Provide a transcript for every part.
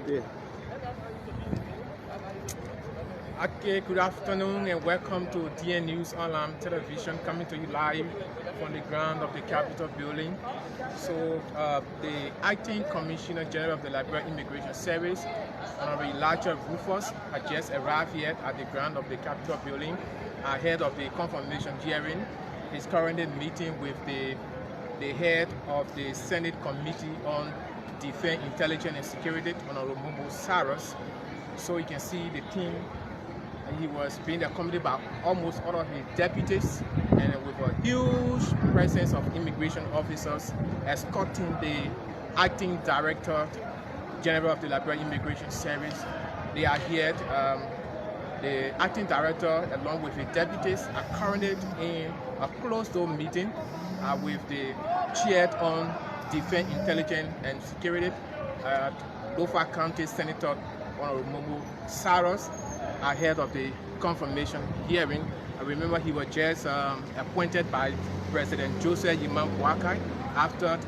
Yeah. Okay, good afternoon and welcome to DN News Online Television, coming to you live from the ground of the Capitol building. So the acting Commissioner General of the Liberia Immigration Service, Honorable Elijah Rufus, had just arrived here at the ground of the Capitol building ahead of the confirmation hearing. He's currently meeting with the head of the Senate Committee on Defense, Intelligence and Security, Honorable Cyrus. So you can see the team. He was being accompanied by almost all of his deputies and with a huge presence of immigration officers escorting the acting Director General of the Liberia Immigration Service. They are here. The acting director, along with his deputies, are currently in a closed-door meeting with the chair on Defense, Intelligence and Security, Lofa County Senator Honorable Cyrus, ahead of the confirmation hearing. I remember he was just appointed by President Joseph Imam Boakai. After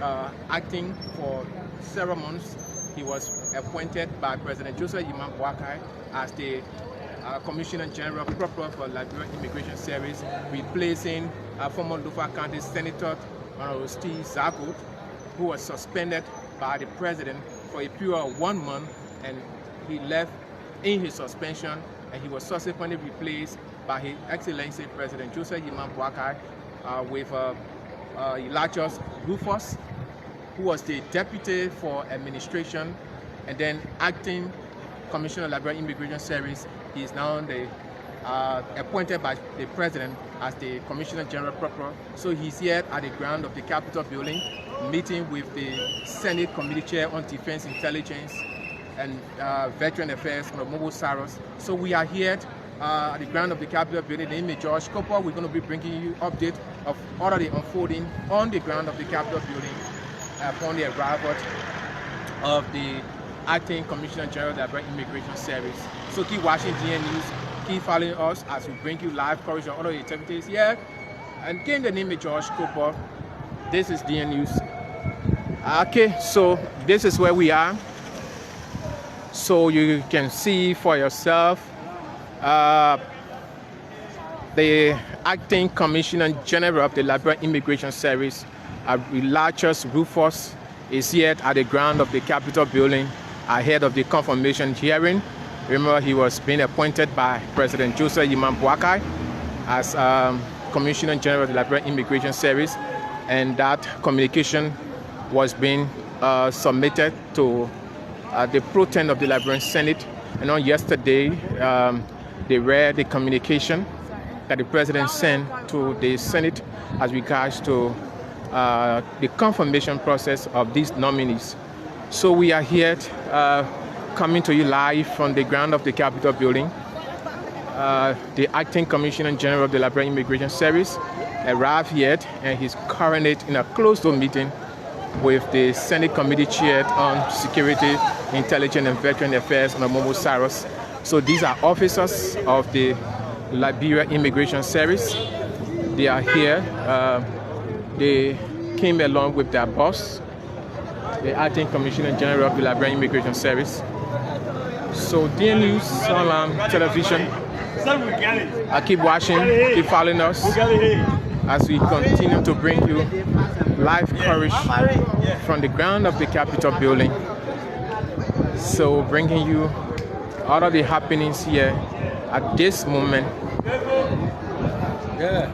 acting for several months, he was appointed by President Joseph Imam Boakai as the Commissioner General proper for Liberia Immigration Service, replacing former Lofa County Senator Honorable Steve Zago, who was suspended by the President for a period of 1 month, and he left in his suspension, and he was subsequently replaced by His Excellency President Joseph Imam Boakai with Elijah Rufus, who was the Deputy for Administration, and then acting Commissioner of Liberia Immigration Service. He is now appointed by the President as the Commissioner General proper. So he's here at the ground of the Capitol building, meeting with the Senate Committee Chair on Defense, Intelligence and Veteran Affairs, Honorable Cyrus. So we are here at the ground of the Capitol building. The name is George Cooper. We're going to be bringing you update of all of the unfolding on the ground of the Capitol building upon the arrival of the acting Commissioner General of the Liberia Immigration Service. So keep watching DN News, keep following us as we bring you live coverage of all of the activities here. And again, the name is George Cooper. This is DN News. Okay, so this is where we are. So you can see for yourself the acting Commissioner General of the Liberia Immigration Service, Elijah Rufus, is here at the ground of the Capitol building ahead of the confirmation hearing. Remember, he was being appointed by President Joseph Imam Boakai as Commissioner General of the Liberia Immigration Service, and that communication was being submitted to the pro tem of the Liberian Senate. And on yesterday, they read the communication that the President sent to the Senate as regards to the confirmation process of these nominees. So we are here coming to you live from the ground of the Capitol building. The acting Commissioner General of the Liberia Immigration Service arrived yet, and he's currently in a closed-door meeting with the Senate Committee Chair on Security, Intelligence and Veteran Affairs, Honorable Cyrus. So these are officers of the Liberia Immigration Service. They are here. They came along with their boss, the acting Commissioner General of the Liberia Immigration Service. So DN News Online Television, keep watching, keep following us as we continue to bring you live coverage from the ground of the Capitol building. So bringing you all of the happenings here at this moment. Yeah.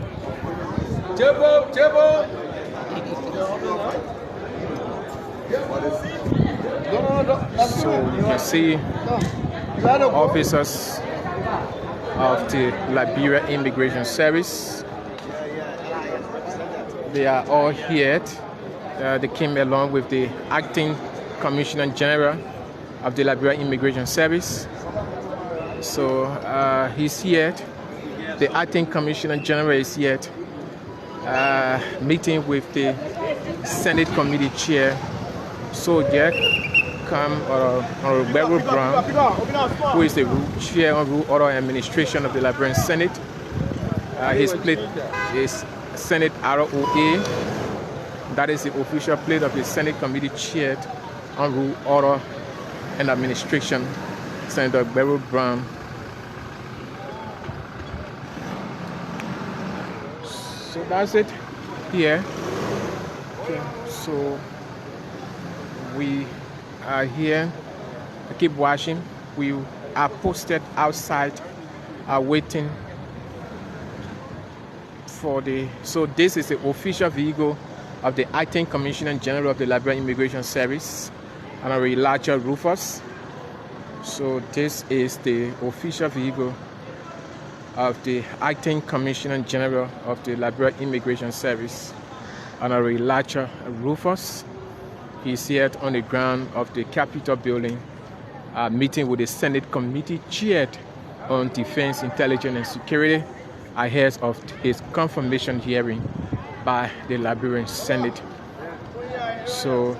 So you can see officers of the Liberia Immigration Service. They are all here. They came along with the acting Commissioner General of the Liberia Immigration Service. So he's here. The acting Commissioner General is here, meeting with the Senate Committee Chair. So yet come Honorable Brown, who is the Chair on Rule Order Administration of the Liberian Senate. His plate is Senate ROA. That is the official plate of the Senate Committee Chair on Rule Order and Administration, Senator Beryl Brown. So that's it here. Okay, so we are here. Keep watching. We are posted outside, waiting for the. So this is the official vehicle of the Acting Commissioner General of the Liberia Immigration Service, Honorary Elijah Rufus. So this is the official vehicle of the Acting Commissioner General of the Liberia Immigration Service, Honorary Elijah Rufus. He's here on the ground of the Capitol building, meeting with the Senate Committee chaired on Defense, Intelligence and Security ahead of his confirmation hearing by the Liberian Senate. So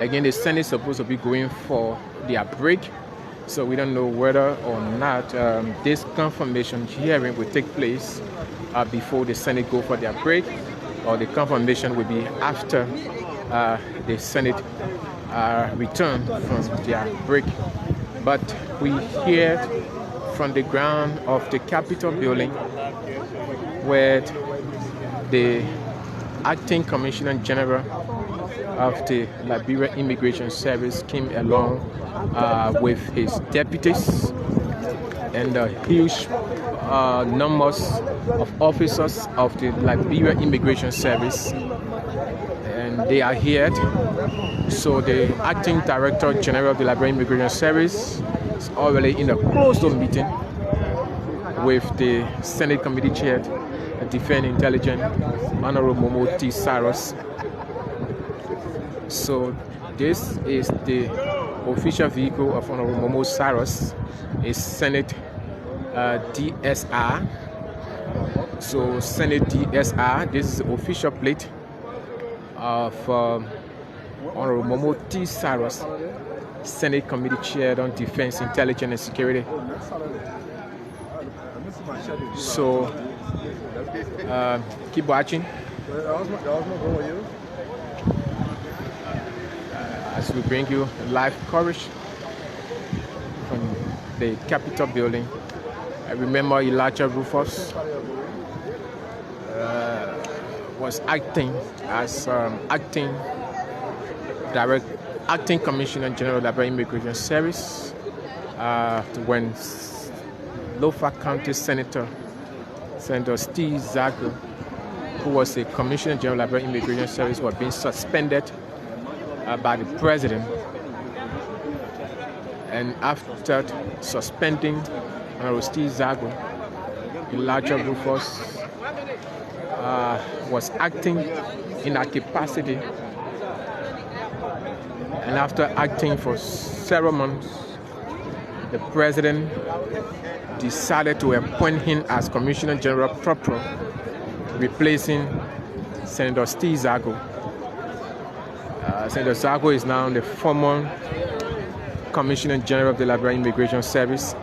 again, the Senate is supposed to be going for their break, so we don't know whether or not this confirmation hearing will take place before the Senate go for their break, or the confirmation will be after the Senate return from their break. But we hear from the ground of the Capitol building, where the Acting Commissioner General of the Liberia Immigration Service came along with his deputies and huge numbers of officers of the Liberia Immigration Service, and they are here. So the Acting Director General of the Liberia Immigration Service is already in a closed-door meeting with the Senate Committee Chair, Defense Intelligence, Honorable Momo T. Cyrus. So this is the official vehicle of Honorable Momo Cyrus, a Senate DSR. So Senate DSR, this is the official plate of Honorable Momo T. Cyrus, Senate Committee Chair on Defense, Intelligence and Security. So keep watching as we bring you live coverage from the Capitol building. I remember Elijah Rufus was acting as acting Commissioner General of the Liberia Immigration Service when Lofa County Senator Steve Zago, who was the Commissioner General of the Liberia Immigration Service, was being suspended by the President. And after suspending Steve Zago, Elijah Rufus was acting in a capacity, and after acting for several months, the President decided to appoint him as Commissioner General proper, replacing Senator Steve Zago. Senator Zago is now the former Commissioner General of the Liberia Immigration Service.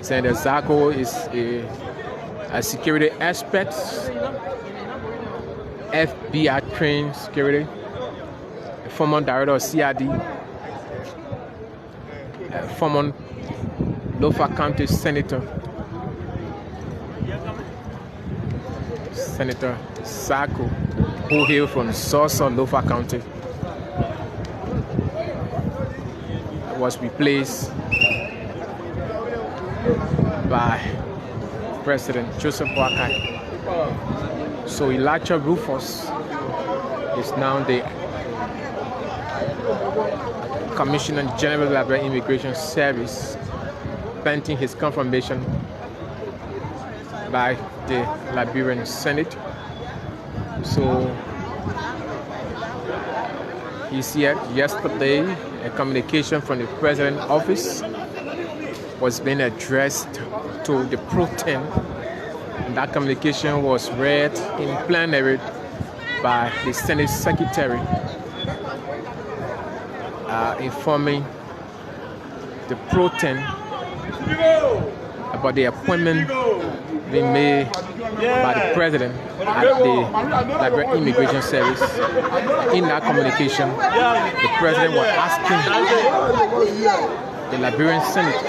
Senator Zago is a security expert, FBI trained security, a former director of CID, a former Lofa County Senator, Senator Zago, who hailed from Sosa, Lofa County, was replaced by President Joseph Boakai. So Elijah Rufus is now the Commissioner General of the Liberia Immigration Service, pending his confirmation by the Liberian Senate. So he's here. Yesterday, a communication from the President's office was being addressed to the pro-tem. And that communication was read in plenary by the Senate Secretary, informing the pro-tem about the appointment being made by the president at the Liberia Immigration Service. In that communication, the president was asking the Liberian Senate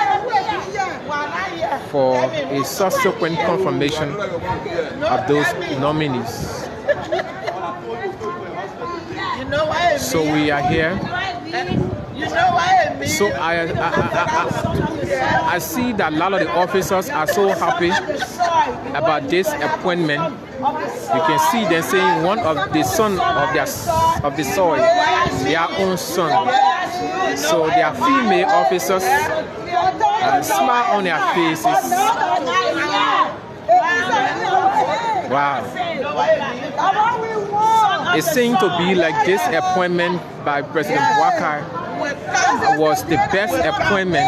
for a subsequent confirmation of those nominees. So we are here. So I see that a lot of the officers are so happy about this appointment. You can see them saying one of the son of the soil, their own son. So their female officers smile on their faces. Wow. It seemed to be like this appointment by President Walker was the best appointment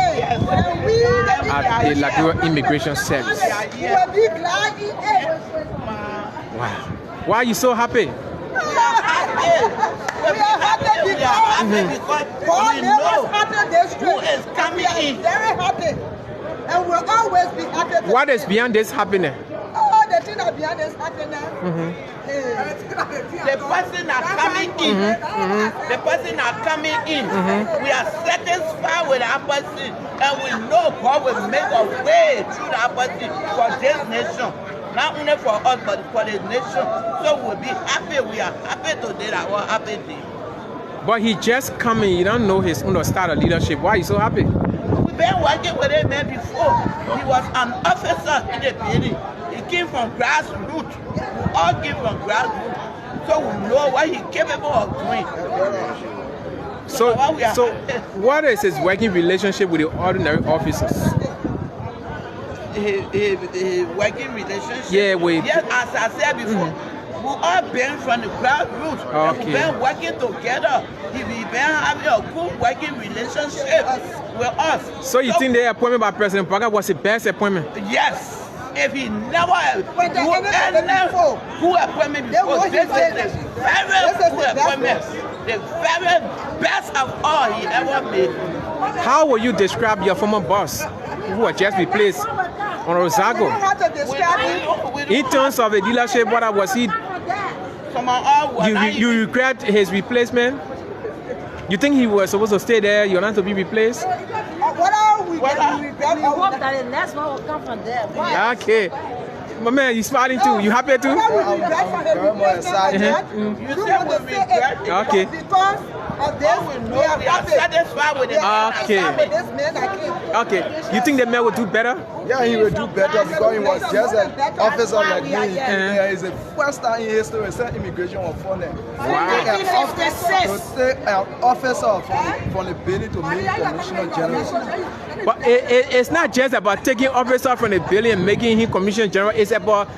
at the Liberia Immigration Service. Wow. Why are you so happy? We are happy because we know who is coming in. Very happy. And we'll always be happy. What is beyond this happening? Oh, the thing that beyond this happening. The person that coming in. The person that coming in. We are satisfied with that person, and we know God will make a way through that person for this nation. Not only for us, but for the nation. So we'll be happy. We are happy today that we're happy today. But he just coming. You don't know his own style of leadership. Why are you so happy? We've been working with him before. He was an officer in the building. He came from grassroots. We all came from grassroots. So we know what he's capable of doing. So what is his working relationship with the ordinary officers? His working relationship? Yeah, yes, as I said before, we all been from the grassroots. Okay. We've been working together. We've been having a good working relationship with us. So you think the appointment by President Parker was the best appointment? Yes. If he never do any good appointment before, this is the very good appointment. The very best of all he ever made. How will you describe your former boss who was just replaced on Rosago? In terms of a dealership, what was he? You regret his replacement? You think he was supposed to stay there? You're not to be replaced? We hope that the next one will come from there. Okay. My man, you smiling too? You happy too? I'm very much excited. Okay. Because of this, we are satisfied with it. Okay. You think the man will do better? Yeah, he will do better because he was just an officer like me. Yeah, it's the first time in history we sent immigration was funded. Wow. To take an officer from the building to meet Commissioner General. But it's not just about taking officer from the building and making him Commissioner General. It's about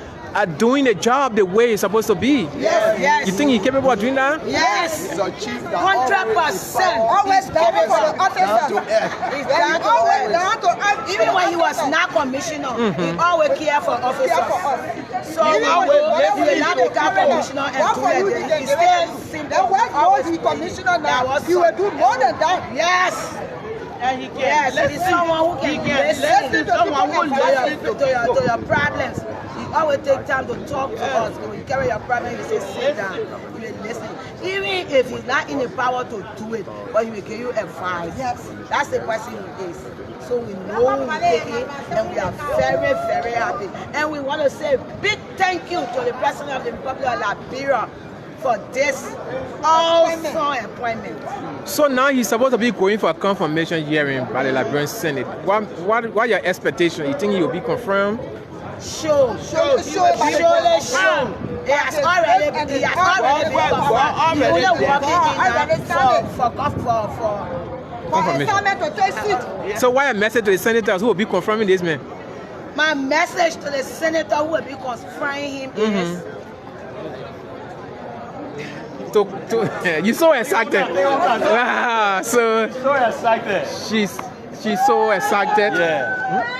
doing the job the way it's supposed to be. Yes. You think he's capable of doing that? Yes. He's achieved that. 100%. Always capable of officer. He's always down to earth. Even when he was not commissioner, he always cared for officers. So he will not become commissioner and do it. He still seems that was the commissioner now. He will do more than that. Yes. And he can listen. He's someone who can listen to your problems. He always take time to talk to us. When you carry your problem, you say sit down. He will listen. Even if he's not in the power to do it, but he will give you advice. Yes. That's the person he is. So we know we take it, and we are very, very happy. And we want to say a big thank you to the President of the Republic of Liberia for this awesome appointment. So now he's supposed to be going for a confirmation hearing by the Liberian Senate. What are your expectations? You think he will be confirmed? Sure. He has already been confirmed. He only working for confirmation. So why a message to the senators who will be confirming this man? My message to the senator who will be confirming him is you're so excited. So excited. She's so excited. Yeah.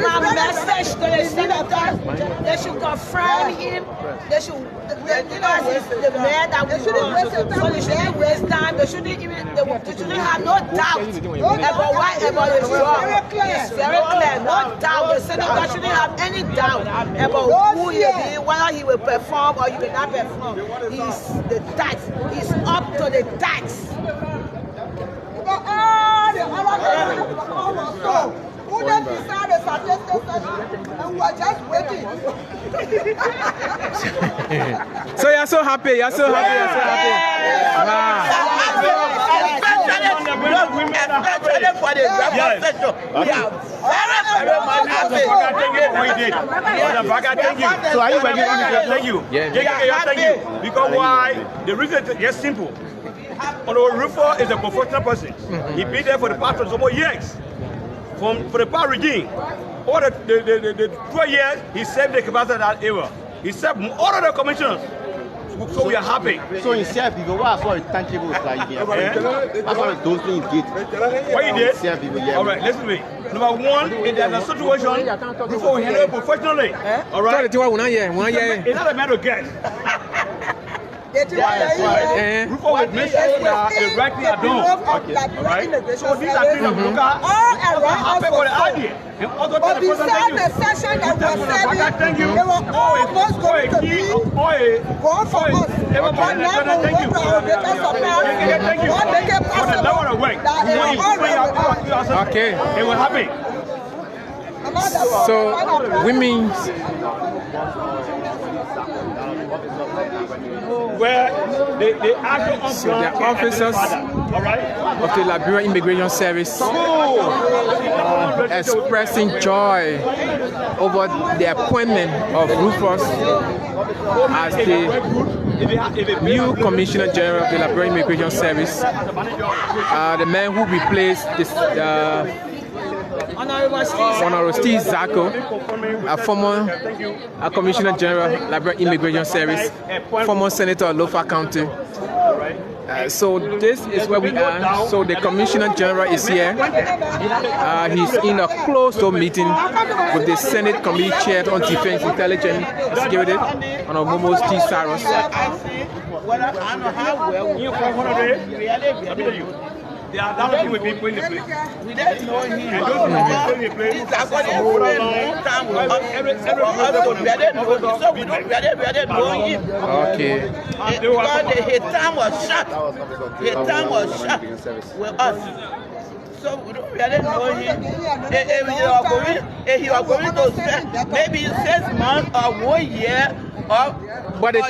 My message to the senator They should confirm him. They should, the man that we want. So they shouldn't waste time. They shouldn't have no doubt about why about his job. It's very clear, no doubt. The senator shouldn't have any doubt about who he is, whether he will perform or he will not perform. He's the tax. He's up to the tax. Who then decided the statistics and we are just waiting. So you're so happy, you're so happy, you're so happy. Especially for the government sector, we are very much happy. Thank you. So are you working on it? Thank you. Thank you. Because why? The reason is just simple. Honorable Rufo is a professional person. He been there for the past 24 years. For the past regime, all the 12 years, he served the capacity of that era. He served all of the commissioners. So we are happy. So in serve people, what are some tangibles like here? That's what those things did. What he did? Serve people, yeah. All right, listen to me. Number one, if there's a situation, before we handle it professionally. All right? It's not a matter of guess. Rufo will make sure that the right thing are done. Right? So these are things that we look at. All around happy for the idea. But beside the session that was said, they were almost going to be gone for us. But now we want our data supply. What make it possible that they were already. Okay, it will happen. So, women's where they act on so the officers of the Liberia Immigration Service expressing joy over the appointment of Rufus as the new Commissioner General of the Liberia Immigration Service, the man who replaced this Honorable Steve Zako, a former Commissioner General, Liberia Immigration Service, former Senator of Lofa County. So this is where we are. So the Commissioner General is here. He's in a closed-door meeting with the Senate Committee Chair on Defense, Intelligence, Security, Honorable Momo T. Saros. There are other people in the place. We don't know him. And those people in the place. He's actually so we don't know him. Okay. Because his time was shut. His time was shut with us. So we don't really know him. If he was going to spend maybe 6 months or 1 year. But the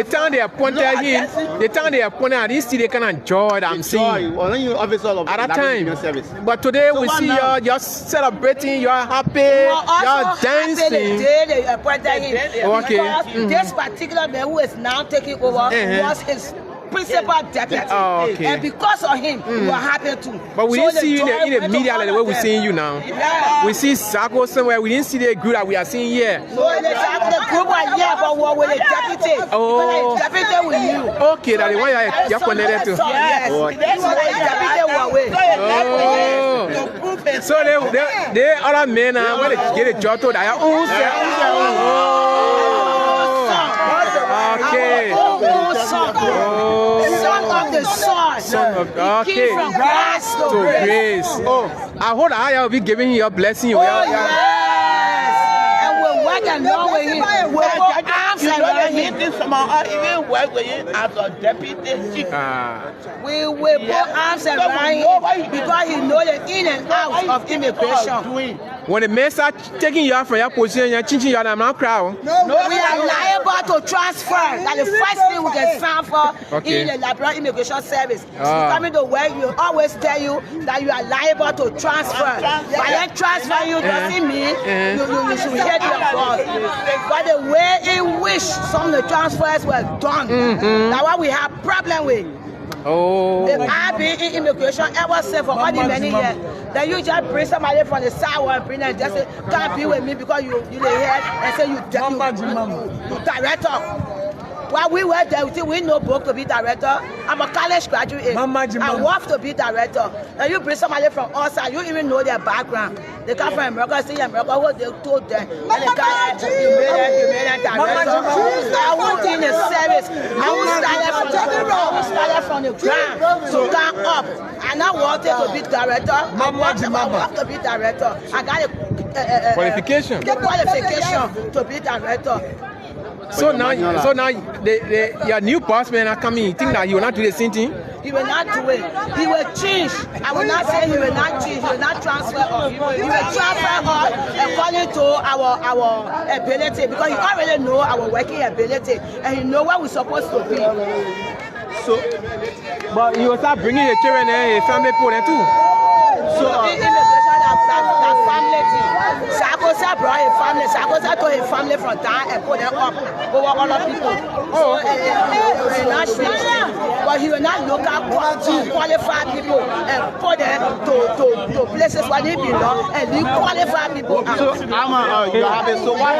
time they appointed him, I didn't see the kind of joy that I'm seeing at that time. But today we see you're celebrating, you're happy, you're dancing. Okay. This particular man who is now taking over was his principal deputy. Okay. And because of him, we are happy too. But we didn't see you in the media like the way we're seeing you now. Yeah. We see Zako somewhere. We didn't see the group that we are seeing here. No, the group was here, but we were with the deputy. Oh. The deputy with you. Okay, that the one you're connected to. Yes. Oh. The deputy were with. Oh. So they other men now when they get a job to that. Okay. Son of the sun. Okay. From grass to grace. Oh, I hope I'll be giving you a blessing. Oh, yes. And we'll work along with him. We'll put arms around him. Even work with him as a deputy chief. We will put arms around him because he knows the in and out of immigration. When the men start taking you out from your position, you're changing your name, crowd. No, we are liable to transfer. That's the first thing we can sign for in the Liberia Immigration Service. Coming to work, we always tell you that you are liable to transfer. By then transfer you doesn't mean you should hit your boss. But the way in which some of the transfers were done, that's what we have problem with. Oh. If I been in immigration ever since for all the many years, then you just bring somebody from the sidewalk and bring them and just say, can't be with me because you the head and say you director. While we were there, we know book to be director. I'm a college graduate. I want to be director. And you bring somebody from outside, you even know their background. They come from America, see America, what they told them. And the guy, you made a director. I want in the service. I will start from the ground to come up. And I wanted to be director. I want to be director. I got a qualification. Get qualification to be director. So now, your new boss man are coming. You think that he will not do the same thing? He will not do it. He will change. I will not say he will not change. He will not transfer us. He will transfer us according to our ability, because he already know our working ability and he know what we're supposed to be. So, but you will start bringing the children and family people there too. So immigration that family thing. Sakosa brought a family. Sakosa took a family from town and put them up over other people. So he will not change them. But he will not look at qualified people and put them to places where they belong and leave qualified people out. So you have it. So why?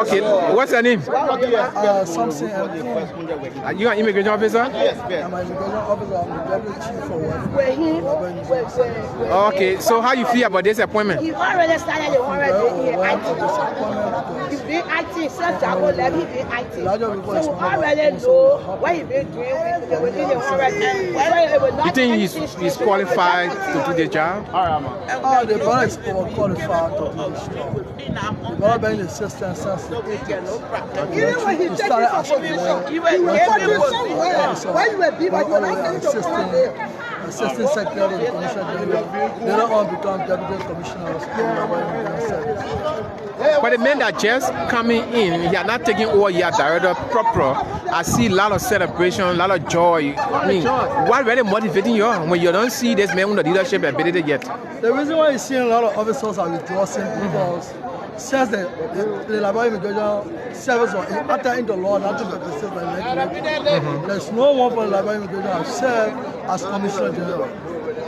Okay, what's your name? Something. You are an immigration officer? Yes. I'm an immigration officer. I'm the deputy chief for Okay, so how you feel about this appointment? He already started the one He did IT, since I will let him do IT. So we already know what he been doing within the one. You think he's qualified to do the job? The brother is overqualified to do this job. The brother been in the system since the 80s. He started as assistant secretary of the Commissioner General. They don't all become deputy commissioners. But the men that just coming in, he are not taking over your director proper. I see a lot of celebration, a lot of joy. I mean, what really motivating you when you don't see this man with the leadership ability yet? The reason why you're seeing a lot of officers are withdrawing because since the Liberia Immigration Service was entered into law, not to be persisted by the there's no one for the Liberia Immigration have served as Commissioner General.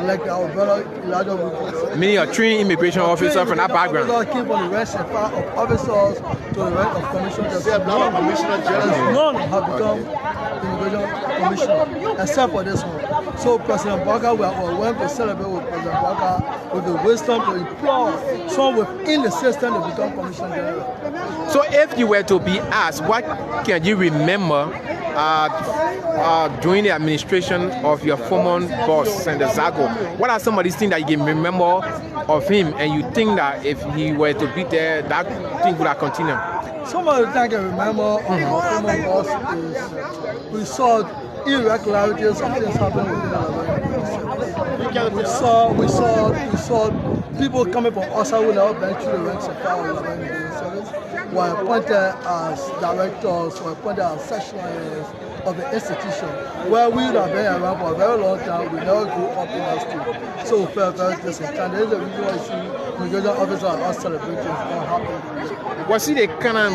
Like our brother Elijah Wilkins. Many are trained immigration officers from that background. Came from the rest of officers to the rest of commissioners. None have become immigration commissioner except for this one. So President Barker, we are going to celebrate with President Barker with the wisdom to employ someone within the system to become Commissioner General. So if you were to be asked, what can you remember during the administration of your former boss, Senator Zago? What are some of these things that you can remember of him and you think that if he were to be there, that thing would have continued? Some of the things I can remember of our former boss is we saw irregularities and things happening within the we saw people coming from outside who never been through the ranks of power in the service were appointed as directors, were appointed as sectionaries of the institution, where we would have been around for a very long time. We never grew up in that street. So we felt very discontented. There is a reason why you see immigration officers and us celebrating not happening. Was he the kind of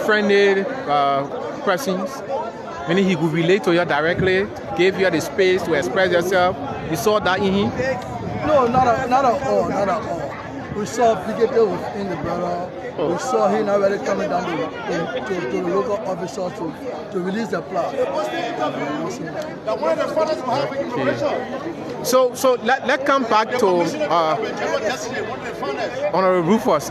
friendly persons? Meaning he could relate to you directly, gave you the space to express yourself. You saw that in him? No, not at all. We saw Brigadier within the brother. We saw him already coming down to the local officers to release the plan. Okay. So let's come back to Honorable Rufus.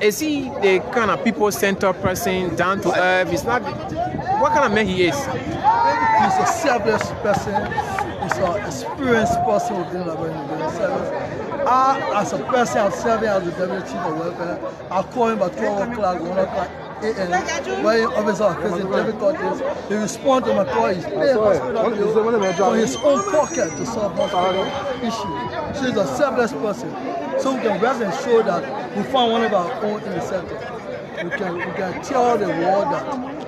Is he the kind of people-centered person, down to earth? It's not. What kind of man he is? He's a selfless person. He's an experienced person within the Liberia Service. As a person, I'm serving as the Deputy Chief of Welfare. I call him at 12 o'clock, 1 o'clock a.m. When officers are facing difficulties, he responds to my call. He's paying hospital bill from his own pocket to solve hospital issues. So he's a selfless person. So we can rest and show that we found one of our own in the sector. We can tell the world that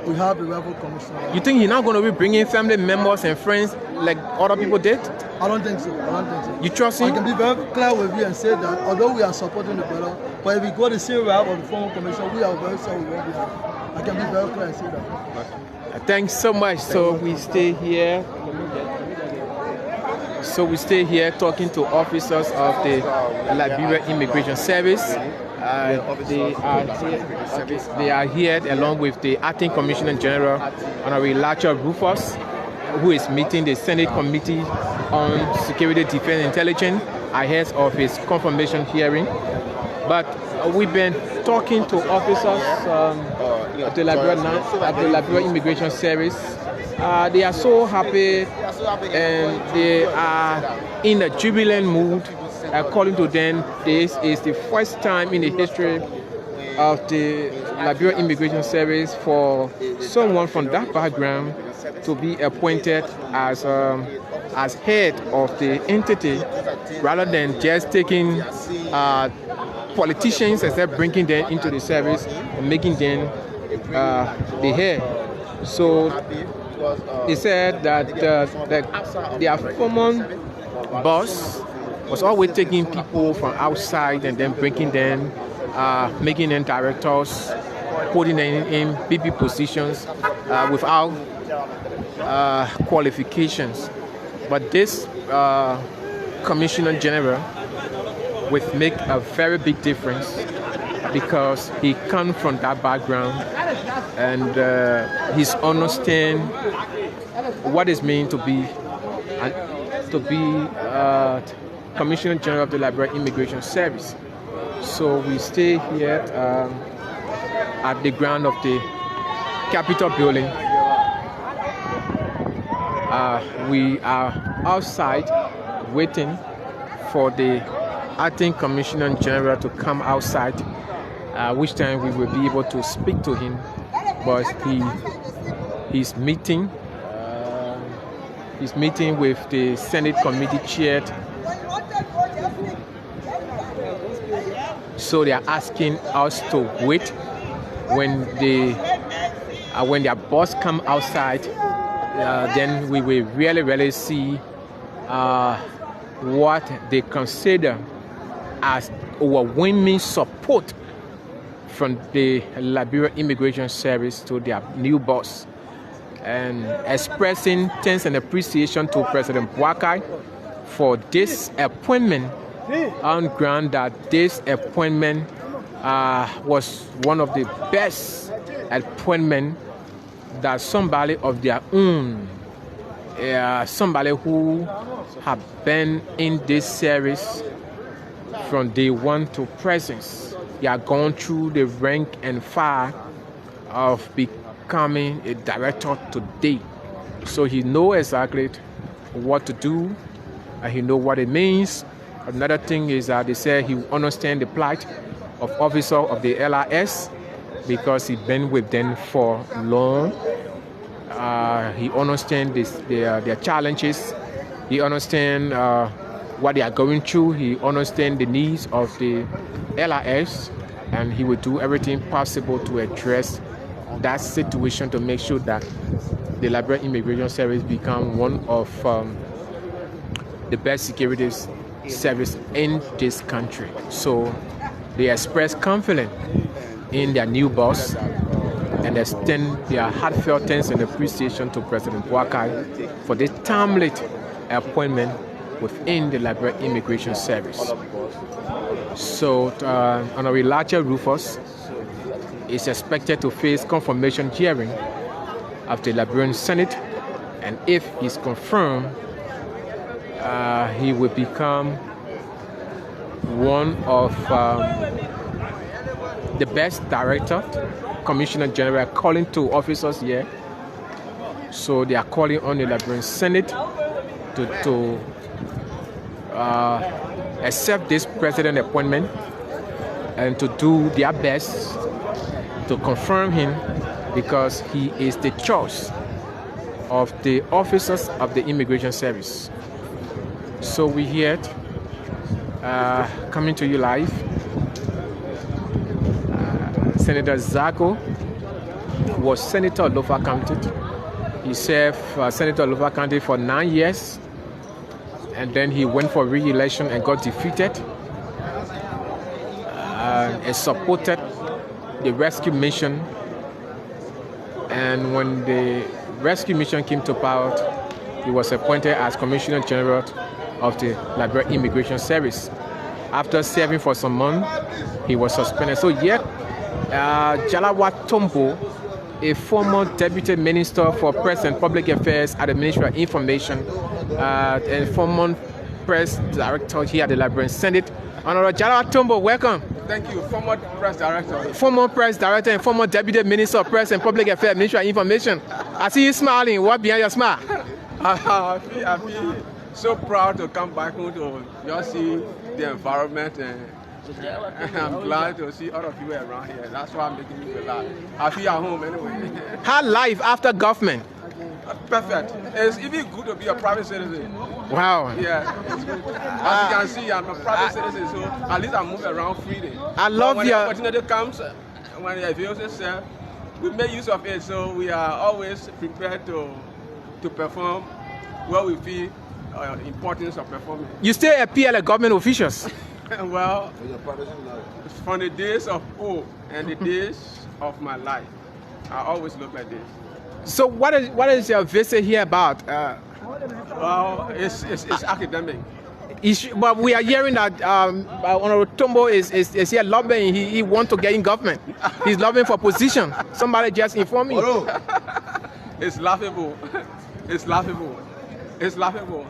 we have the Rebel Commissioner. You think he's not going to be bringing family members and friends like other people did? I don't think so. You trust him? I can be very clear with you and say that although we are supporting the brother, but if we go the same route of the former commission, we are very sorry we won't be happy. I can be very clear and say that. Thanks so much. So we stay here. So we stay here talking to officers of the Liberia Immigration Service. They are here along with the Acting Commissioner General Honorable Elijah Rufus, who is meeting the Senate Committee on Security, Defense, and Intelligence ahead of his confirmation hearing. But we've been talking to officers of the Liberia Immigration Service. They are so happy and they are in a jubilant mood. According to them, this is the first time in the history of the Liberia Immigration Service for someone from that background to be appointed as head of the entity, rather than just taking politicians and bringing them into the service and making them the head. So he said that their former boss was always taking people from outside and then bringing them, making them directors, putting them in BP positions without qualifications. But this Commissioner General will make a very big difference because he comes from that background and he's understand what it means to be Commissioner General of the Liberia Immigration Service. So we stay here at the ground of the Capitol building. We are outside waiting for the Acting Commissioner General to come outside, which time we will be able to speak to him. But he's meeting with the Senate Committee chair. So they are asking us to wait when their boss come outside. Then we will really see what they consider as overwhelming support from the Liberia Immigration Service to their new boss, and expressing thanks and appreciation to President Boakai for this appointment, on ground that this appointment was one of the best appointments that somebody of their own, somebody who have been in this service from day one to present. They are going through the rank and file of becoming a director today. So he knows exactly what to do and he knows what it means. Another thing is that they say he understands the plight of officers of the LRS because he's been with them for long. He understands their challenges. He understands what they are going through. He understands the needs of the LRS, and he will do everything possible to address that situation to make sure that the Liberia Immigration Service become one of the best security service in this country. So they express confidence in their new boss and extend their heartfelt thanks and appreciation to President Boakai for this timely appointment within the Liberia Immigration Service. So Honorable Elijah Rufus is expected to face confirmation hearing of the Liberian Senate, and if he's confirmed, he will become one of the best director. Commissioner General calling to officers here, so they are calling on the Liberian Senate to accept this president appointment and to do their best to confirm him, because he is the choice of the officers of the Immigration Service. So we here coming to you live. Senator Zago was Senator of Lofa County. He served Senator of Lofa County for 9 years, and then he went for re-election and got defeated. He supported the rescue mission, and when the rescue mission came to power, he was appointed as Commissioner General of the Liberia Immigration Service. After serving for some months, he was suspended. So yet, Jalawa Tombo, a former Deputy Minister for Press and Public Affairs at the Ministry of Information, and former Press Director here at the Liberian Senate. Honorable Jalawa Tombo, welcome. Thank you, former Press Director. Former Press Director and former Deputy Minister of Press and Public Affairs, Ministry of Information. I see you smiling. What behind your smile? I feel so proud to come back home to just see the environment, and I'm glad to see all of you around here. That's why I'm making me feel like I feel at home anyway. How life after government? Perfect. It's even good to be a private citizen. Wow. Yeah. As you can see, I'm a private citizen, so at least I move around freely. I love when your... the opportunity comes, when it avails itself, we make use of it. So we are always prepared to perform where we feel importance of performing. You still appear like government officials? Well, from the days of old and the days of my life, I always look like this. So what is your visit here about? Well, it's academic. But we are hearing that Honorable Tombo is here lobbying. He wants to get in government. He's lobbying for position. Somebody just informed me. It's laughable. It's laughable. It's laughable.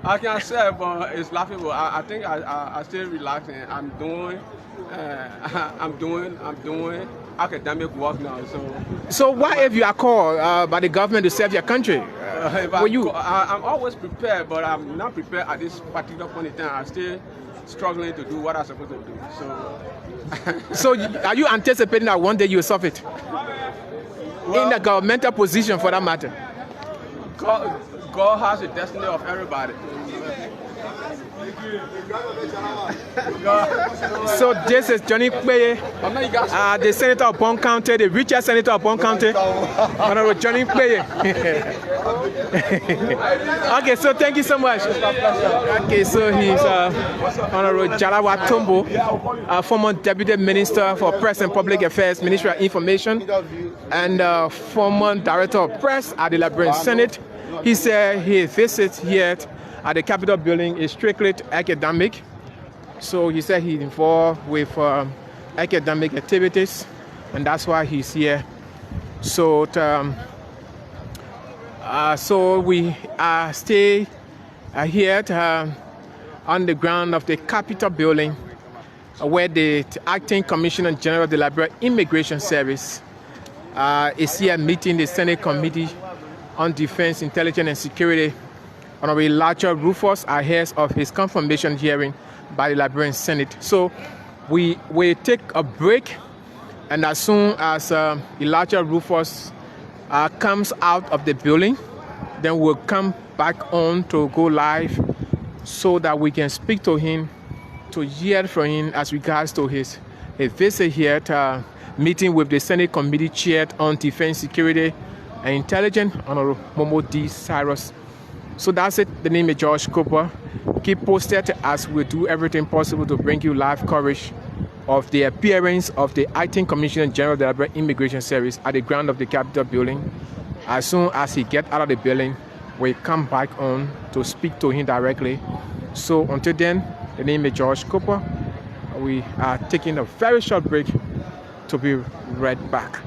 I can't say, but it's laughable. I think I still relaxing. I'm doing academic work now. So what if you are called by the government to serve your country? I'm always prepared, but I'm not prepared at this particular point in time. I'm still struggling to do what I'm supposed to do. So are you anticipating that one day you will solve it? Well, in the governmental position, for that matter. God has a destiny of everybody. So this is Johnny Kweye, the senator of Bon County, the richest senator of Bon County, Honorable Johnny Kweye. Okay, so thank you so much. Okay, so he's Honorable Jalawa Tombo, former Deputy Minister for Press and Public Affairs, Ministry of Information, and former Director of Press at the Liberian Senate. He said his visit here at the Capitol building is strictly academic. So he said he's involved with academic activities, and that's why he's here. So, so we stay here on the ground of the Capitol building, where the Acting Commissioner General of the Liberia Immigration Service is here meeting the Senate Committee on Defense, Intelligence and Security. Honorable Elijah Rufus ahead of his confirmation hearing by the Liberian Senate. So we take a break, and as soon as Elijah Rufus comes out of the building, then we'll come back on to go live so that we can speak to him, to hear from him as regards to his visit here, meeting with the Senate Committee Chair on Defense, Security and Intelligence, Honorable Momo D. Cyrus. So that's it. The name is George Cooper. Keep posted as we do everything possible to bring you live coverage of the appearance of the Acting Commissioner General of the Liberia Immigration Service at the ground of the Capitol building. As soon as he gets out of the building, we come back on to speak to him directly. So until then, the name is George Cooper. We are taking a very short break to be right back.